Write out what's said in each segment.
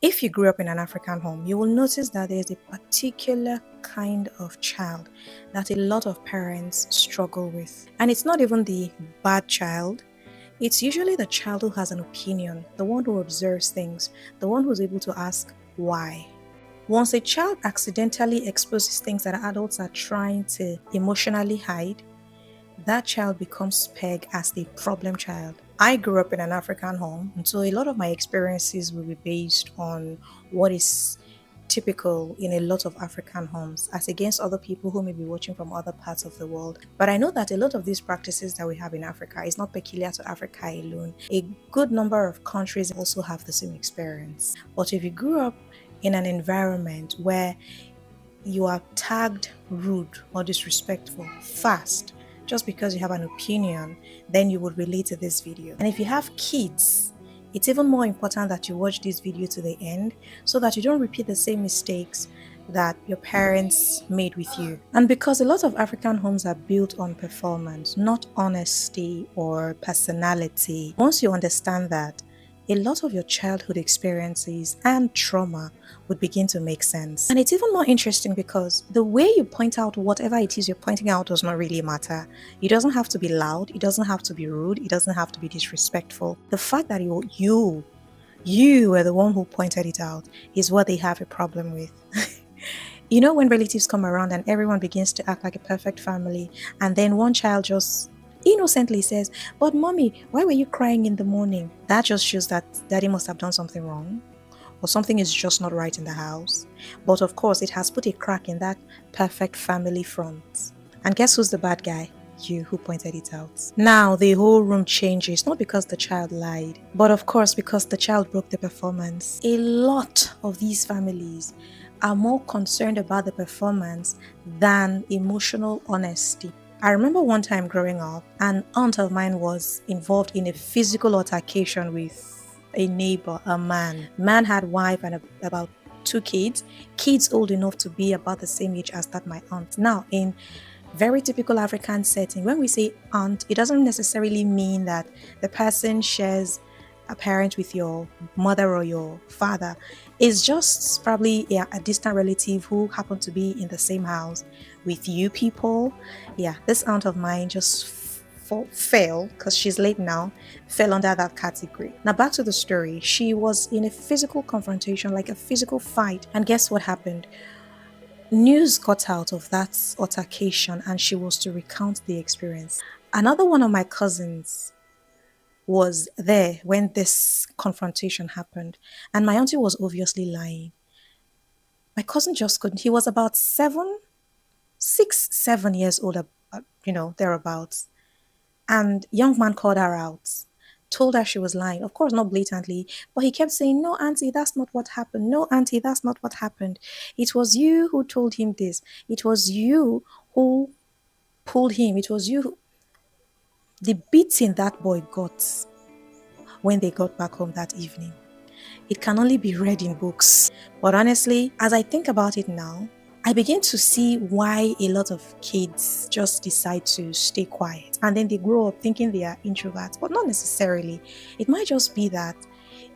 If you grew up in an African home, you will notice that there's a particular kind of child that a lot of parents struggle with. And it's not even the bad child, it's usually the child who has an opinion, the one who observes things, the one who's able to ask why. Once a child accidentally exposes things that adults are trying to emotionally hide, that child becomes pegged as the problem child. I grew up in an African home, and so a lot of my experiences will be based on what is typical in a lot of African homes, as against other people who may be watching from other parts of the world. But I know that a lot of these practices that we have in Africa is not peculiar to Africa alone. A good number of countries also have the same experience. But if you grew up in an environment where you are tagged rude or disrespectful fast just because you have an opinion, then you would relate to this video. And if you have kids, it's even more important that you watch this video to the end so that you don't repeat the same mistakes that your parents made with you. And because a lot of African homes are built on performance, not honesty or personality, once you understand that, a lot of your childhood experiences and trauma would begin to make sense. And it's even more interesting because the way you point out whatever it is you're pointing out does not really matter. It doesn't have to be loud, it doesn't have to be rude, it doesn't have to be disrespectful. The fact that you were the one who pointed it out is what they have a problem with. You know, when relatives come around and everyone begins to act like a perfect family, and then one child just innocently says, "But mommy, why were you crying in the morning?" That just shows that daddy must have done something wrong, or something is just not right in the house. But of course, it has put a crack in that perfect family front. And guess who's the bad guy? You who pointed it out. Now the whole room changes, not because the child lied, but of course because the child broke the performance. A lot of these families are more concerned about the performance than emotional honesty. I remember one time growing up, an aunt of mine was involved in a physical altercation with a neighbor, a man. Man had wife and about 2 kids, kids old enough to be about the same age as that my aunt. Now, in very typical African setting, when we say aunt, it doesn't necessarily mean that the person shares a parent with your mother or your father. It's just probably a distant relative who happened to be in the same house with you people. Yeah, this aunt of mine just fell, because she's late now, fell under that category. Now back to the story. She was in a physical confrontation, like a physical fight, and guess what happened? News got out of that altercation and she was to recount the experience. Another one of my cousins was there when this confrontation happened, and my auntie was obviously lying. My cousin just couldn't. He was about 7 years old, thereabouts. And young man called her out, told her she was lying. Of course, not blatantly, but he kept saying, "No, auntie, that's not what happened. No, auntie, that's not what happened. It was you who told him this. It was you who pulled him. It was you." The beating that boy got when they got back home that evening, it can only be read in books. But honestly, as I think about it now, I begin to see why a lot of kids just decide to stay quiet and then they grow up thinking they are introverts, but not necessarily. It might just be that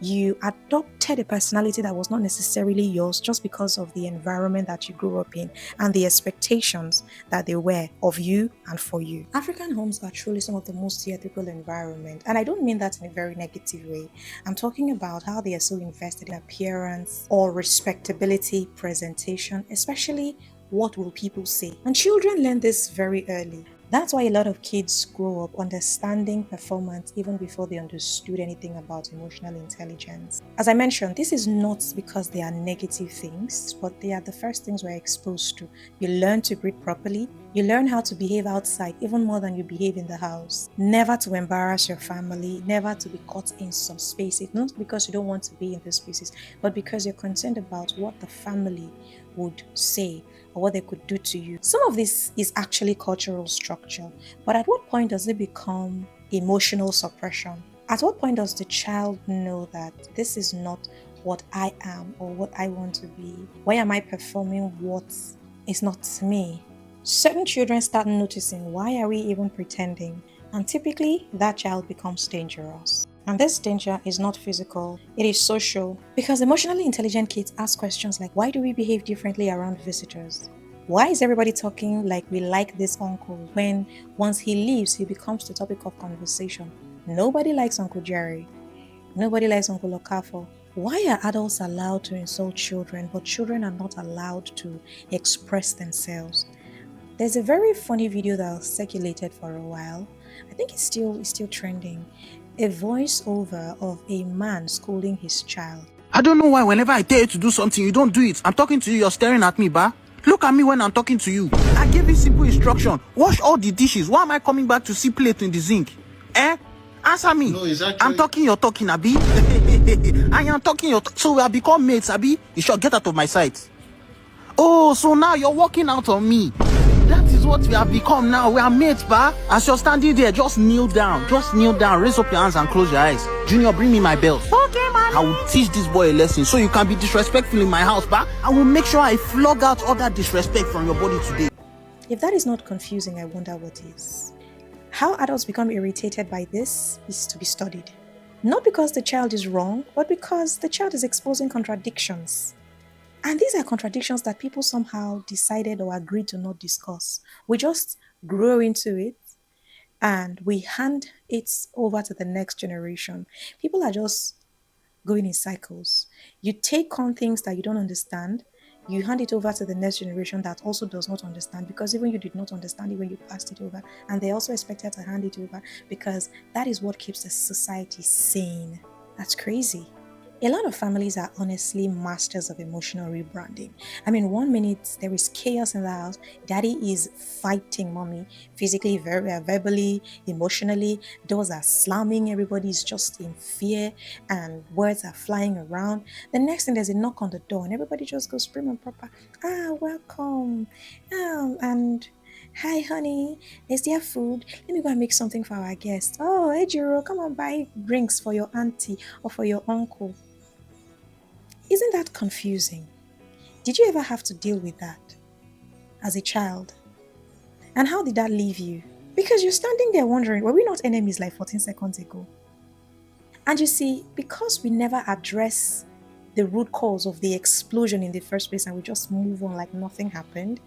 you adopted a personality that was not necessarily yours just because of the environment that you grew up in and the expectations that they were of you and for you. African homes are truly some of the most theatrical environment, and I don't mean that in a very negative way. I'm talking about how they are so invested in appearance or respectability, presentation, especially what will people say. And children learn this very early. That's why a lot of kids grow up understanding performance even before they understood anything about emotional intelligence. As I mentioned, this is not because they are negative things, but they are the first things we're exposed to. You learn to breathe properly, you learn how to behave outside even more than you behave in the house. Never to embarrass your family, never to be caught in some spaces, not because you don't want to be in those spaces, but because you're concerned about what the family would say or what they could do to you. Some of this is actually cultural structure, but at what point does it become emotional suppression? At what point does the child know that this is not what I am or what I want to be? Why am I performing what is not me? Certain children start noticing, why are we even pretending? And typically that child becomes dangerous. And this danger is not physical, it is social. Because emotionally intelligent kids ask questions like, why do we behave differently around visitors? Why is everybody talking like we like this uncle when once he leaves, he becomes the topic of conversation? Nobody likes Uncle Jerry. Nobody likes Uncle Okafo. Why are adults allowed to insult children, but children are not allowed to express themselves? There's a very funny video that circulated for a while. I think it's still trending. A voiceover of a man scolding his child. I don't know why whenever I tell you to do something, you don't do it. I'm talking to you, you're staring at me, ba. Look at me when I'm talking to you. I gave you simple instruction. Wash all the dishes. Why am I coming back to see plate in the zinc? Answer me. No, it's actually... I'm talking, you're talking, Abi. I am talking, so we have become mates, Abi. You should get out of my sight. Oh, so now you're walking out on me. That is what we have become now. We are mates, ba. As you're standing there, just kneel down. Just kneel down. Raise up your hands and close your eyes. Junior, bring me my belt. Okay, man. I will teach this boy a lesson so you can be disrespectful in my house, ba. I will make sure I flog out all that disrespect from your body today. If that is not confusing, I wonder what is. How adults become irritated by this is to be studied. Not because the child is wrong, but because the child is exposing contradictions. And these are contradictions that people somehow decided or agreed to not discuss. We just grow into it and we hand it over to the next generation. People are just going in cycles. You take on things that you don't understand, you hand it over to the next generation that also does not understand, because even you did not understand it when you passed it over, and they also expected to hand it over because that is what keeps the society sane. That's crazy. A lot of families are honestly masters of emotional rebranding. I mean, 1 minute there is chaos in the house. Daddy is fighting mommy physically, verbally, emotionally. Doors are slamming. Everybody is just in fear and words are flying around. The next thing, there's a knock on the door and everybody just goes prim and proper. Welcome. And hi, honey. Is there food? Let me go and make something for our guests. Oh, hey, Jiro, come on, buy drinks for your auntie or for your uncle. Isn't that confusing? Did you ever have to deal with that as a child? And how did that leave you? Because you're standing there wondering, were we not enemies like 14 seconds ago? And you see, because we never address the root cause of the explosion in the first place and we just move on like nothing happened,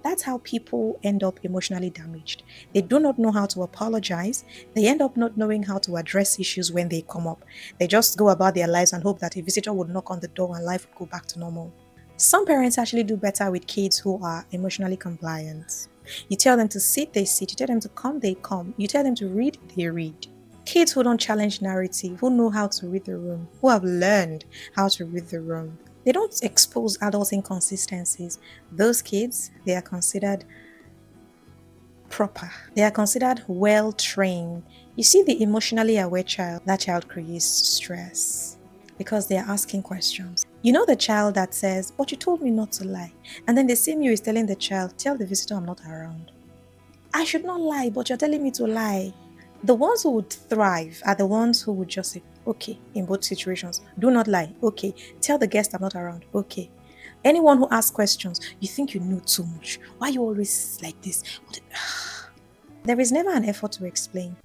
that's how people end up emotionally damaged. They do not know how to apologize. They end up not knowing how to address issues when they come up. They just go about their lives and hope that a visitor would knock on the door and life would go back to normal. Some parents actually do better with kids who are emotionally compliant. You tell them to sit, they sit. You tell them to come, they come. You tell them to read, they read. Kids who don't challenge narrative, who know how to read the room, who have learned how to read the room. They don't expose adult inconsistencies. Those kids, they are considered proper. They are considered well-trained. You see, the emotionally aware child, that child creates stress because they are asking questions. You know the child that says, but you told me not to lie. And then the same you is telling the child, tell the visitor I'm not around. I should not lie, but you're telling me to lie. The ones who would thrive are the ones who would just say, okay, in both situations, do not lie, okay, tell the guest I'm not around, okay. Anyone who asks questions, you think you know too much, why are you always like this? There is never an effort to explain.